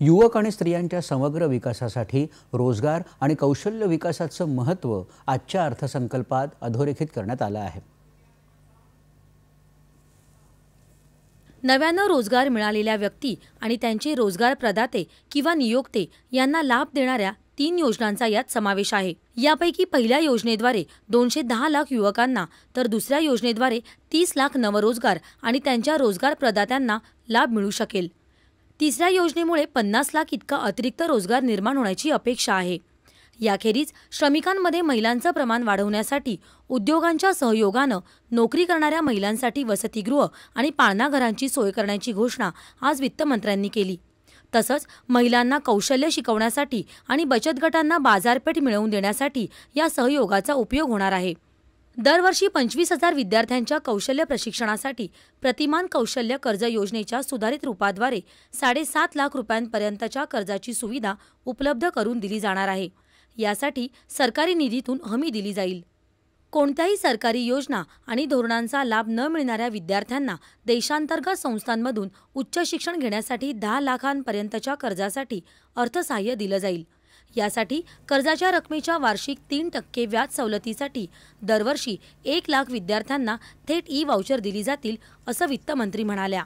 युवक आणि स्त्रियांच्या समग्र विकासासाठी रोजगार आणि कौशल्य विकासाचं महत्त्व आजच्या अर्थसंकल्पात अधोरेखित करण्यात आलं आहे। नव्यानं रोजगार मिळालेल्या व्यक्ती आणि त्यांचे रोजगार प्रदाते किंवा नियोक्ते यांना लाभ देणाऱ्या 3 योजनांचा यात समावेश आहे। यापैकी पहिल्या योजनेद्वारे 210 लाख युवकांना तर दुसऱ्या योजनेद्वारे 30 लाख नवरोजगार आणि त्यांच्या रोजगार प्रदात्यांना लाभ मिळू शकेल। तिसऱ्या योजनेमुळे 50 लाख इतका अतिरिक्त रोजगार निर्माण होण्याची अपेक्षा आहे। याखेरीज श्रमिकांमध्ये महिलांचं प्रमाण वाढवण्यासाठी उद्योगांच्या सहयोगानं नोकरी करणाऱ्या महिलांसाठी वसतिगृह आणि पाळणाघरांची सोय करण्याची घोषणा आज वित्तमंत्र्यांनी केली। तसंच महिलांना कौशल्य शिकवण्यासाठी आणि बचत गटांना बाजारपेठ मिळवून देण्यासाठी या सहयोगाचा उपयोग होणार आहे। दरवर्षी 25,000 विद्यार्थ्यांच्या कौशल्य प्रशिक्षणासाठी प्रतिमान कौशल्य कर्ज योजनेच्या सुधारित रूपाद्वारे 7.5 लाख रुपयांपर्यंतच्या कर्जाची सुविधा उपलब्ध करून दिली जाणार आहे। यासाठी सरकारी निधीतून हमी दिली जाईल। कोणत्याही सरकारी योजना आणि धोरणांचा लाभ न मिळणाऱ्या विद्यार्थ्यांना देशांतर्गत संस्थांमधून उच्च शिक्षण घेण्यासाठी 10 लाखांपर्यंतच्या कर्जासाठी अर्थसहाय्य दिलं जाईल। यासाठी कर्जाच्या रकमेच्या वार्षिक 3% व्याज सवलतीसाठी दरवर्षी 1 लाख विद्यार्थ्यांना थेट ई-वाउचर दिली जातील, असं वित्तमंत्री म्हणाल्या।